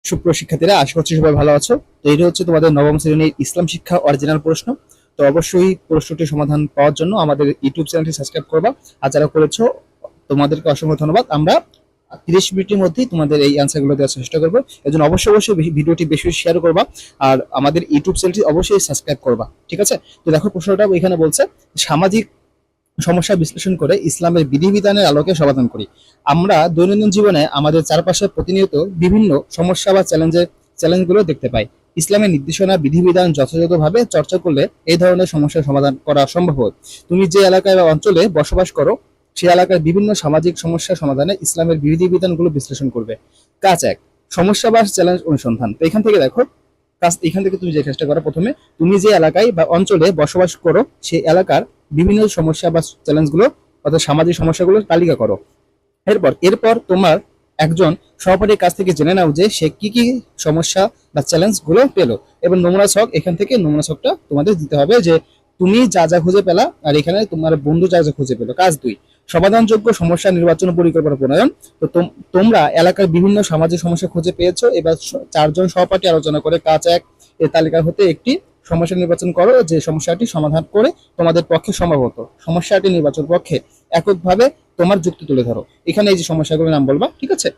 সুপ্রিয় শিক্ষার্থীরা, আশা করছি সবাই ভালো আছো। তো এটা হচ্ছে তোমাদের নবম শ্রেণীর ইসলাম শিক্ষা অরিজিনাল প্রশ্ন। তো অবশ্যই প্রশ্নটির সমাধান পাওয়ার জন্য আমাদের ইউটিউব চ্যানেলটি সাবস্ক্রাইব করবা, আর যারা করেছো তোমাদেরকে অসংখ্য ধন্যবাদ। আমরা 30 মিনিটের মধ্যেই তোমাদের এই অ্যান্সারগুলো দেওয়ার চেষ্টা করবো। এর জন্য অবশ্যই ভিডিওটি বেশি বেশি শেয়ার করবা, আর আমাদের ইউটিউব চ্যানেলটি অবশ্যই সাবস্ক্রাইব করবা, ঠিক আছে? তো দেখো, প্রশ্নটা এখানে বলছে, সামাজিক সমস্যা বিশ্লেষণ করে ইসলামের বিধিবিধানের আলোকে সমাধান করি। আমরা দৈনন্দিন জীবনে আমাদের চারপাশে প্রতিনিয়ত বিভিন্ন সমস্যা বা চ্যালেঞ্জগুলো দেখতে পাই। ইসলামের নির্দেশনা বিধিবিধান যথাযথভাবে চর্চা করলে এই ধরনের সমস্যার সমাধান করা সম্ভব হয়। তুমি যে এলাকায় বা অঞ্চলে বসবাস করো, সেই এলাকার বিভিন্ন সামাজিক সমস্যা সমাধানে ইসলামের বিধিবিধানগুলো বিশ্লেষণ করবে। কাজ 1, সমস্যা বা চ্যালেঞ্জ অনুসন্ধান। তো এখান থেকে দেখো, এখান থেকে তুমি যে কাজটা করো, প্রথমে তুমি যে এলাকায় বা অঞ্চলে বসবাস করো সেই এলাকার বিভিন্ন সমস্যা বা চ্যালেঞ্জগুলো, অর্থাৎ সামাজিক সমস্যাগুলোর তালিকা করো। এরপর তোমার একজন সহপাঠীর কাছ থেকে জেনে নাও যে সে কি কি সমস্যা বা চ্যালেঞ্জ গুলো পেলো, এবং নমুনা ছক, এখান থেকে নমুনা ছকটা তোমাদের দিতে হবে যে তুমি যা যা খুঁজে পেলা আর এখানে তোমার বন্ধু যা যা খুঁজে পেলো। কাজ 2, সমাধানযোগ্য সমস্যা নির্বাচন ও পরিকল্পনা প্রণয়ন। তো তোমরা এলাকার বিভিন্ন সামাজিক সমস্যা খুঁজে পেয়েছো, এবার 4 জন সহপাঠী আলোচনা করে কাজ 1 এই তালিকা হতে একটি সমস্যা নির্বাচন করো যে সমস্যাটি সমাধান করে তোমাদের পক্ষে সম্ভবত সমস্যাটি নির্বাচন পক্ষে এককভাবে তোমার যুক্তি তুলে ধরো। এখানে এই যে সমস্যাগুলোর নাম বলবা, ঠিক আছে?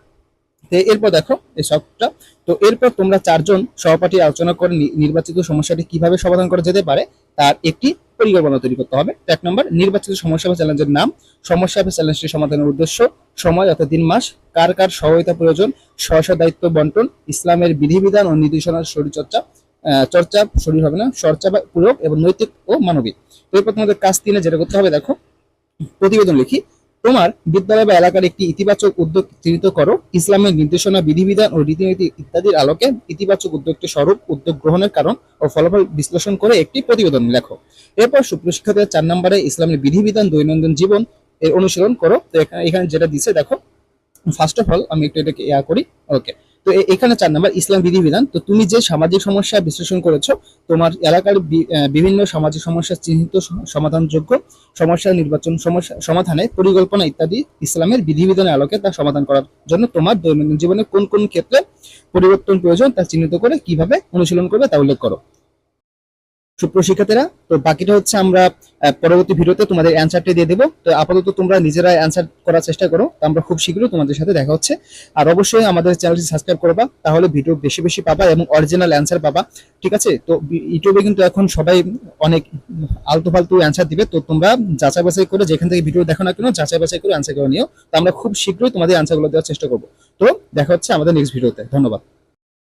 তো এরপর দেখো এই সবটা। তো এরপর তোমরা 4 জন সহপাঠী আলোচনা করে নির্বাচিত সমস্যাটি কিভাবে সমাধান করা যেতে পারে তার একটি পরিকল্পনা তৈরি করতে হবে। 1 নম্বর, নির্বাচিত সমস্যা বা চ্যালেঞ্জের নাম, সমস্যা বা চ্যালেঞ্জটি সমাধানের উদ্দেশ্য, সময় অর্থাৎ 3 মাস, কার কার সহায়তা প্রয়োজন, স্ব দায়িত্ব বন্টন, ইসলামের বিধিবিধান ও নির্দেশনার শরীরচর্চা, চর্চা শরীর হবে না, চর্চা বা প্রয়োগ, এবং নৈতিক ও মানবিক। তো এরপর তোমাদের কাজ 3 যেটা করতে হবে, দেখো প্রতিবেদন লিখি। তোমার বিদ্যালয় বা এলাকার একটি ইতিবাচক উদ্যোগ চিহ্নিত করো। ইসলামের নির্দেশনা বিধিবিধান ও রীতিনীতি ইত্যাদির আলোকে ইতিবাচক উদ্যোগটি স্বরূপ, উদ্যোগ গ্রহণের কারণ ও ফলাফল বিশ্লেষণ করে একটি প্রতিবেদন লেখো। এরপর সুপ্রিয় শিক্ষার্থীদের 4 নম্বরে ইসলামের বিধিবিধান দৈনন্দিন জীবন এর অনুশীলন করো। তো এখানে যেটা দিছে দেখো, ফার্স্ট অফ অল আমি একটু এটাকে করি। ওকে, তো এখানে 4 নাম্বার ইসলাম বিধিবিধান। তো তুমি যে সামাজিক সমস্যা বিশ্লেষণ করেছো, তোমার এলাকার বিভিন্ন সামাজিক সমস্যা চিহ্নিত, সমাধানযোগ্য সমস্যা নির্বাচন, সমস্যা সমাধানে পরিকল্পনা ইত্যাদি ইসলামের বিধিবিধানের আলোকে তা সমাধান করার জন্য তোমার দৈনন্দিন জীবনে কোন কোন ক্ষেত্রে পরিবর্তন প্রয়োজন তা চিহ্নিত করে কিভাবে অনুশীলন করবে তা উল্লেখ করো। সুপ্রিয় শিক্ষার্থীরা, তো বাকিটা হচ্ছে আমরা পরবর্তী ভিডিওতে তোমাদের অ্যান্সারটি দিয়ে দেবো। তো আপাতত তোমরা নিজেরা অ্যান্সার করার চেষ্টা করো। তো আমরা খুব শীঘ্রই তোমাদের সাথে দেখা হচ্ছে। আর অবশ্যই আমাদের চ্যানেলটি সাবস্ক্রাইব করবা, তাহলে ভিডিও বেশি বেশি পাবা এবং অরিজিনাল অ্যান্সার পাবা, ঠিক আছে? তো ইউটিউবে কিন্তু এখন সবাই অনেক আলতু ফালতু অ্যান্সার দিবে, তো তোমরা যাচাই বাছাই করে যেখান থেকে ভিডিও দেখো না কেন যাচাই বাছাই করে অ্যান্সার করে নিও। তো আমরা খুব শীঘ্রই তোমাদের অ্যান্সারগুলো দেওয়ার চেষ্টা করবো। তো দেখা হচ্ছে আমাদের নেক্সট ভিডিওতে। ধন্যবাদ।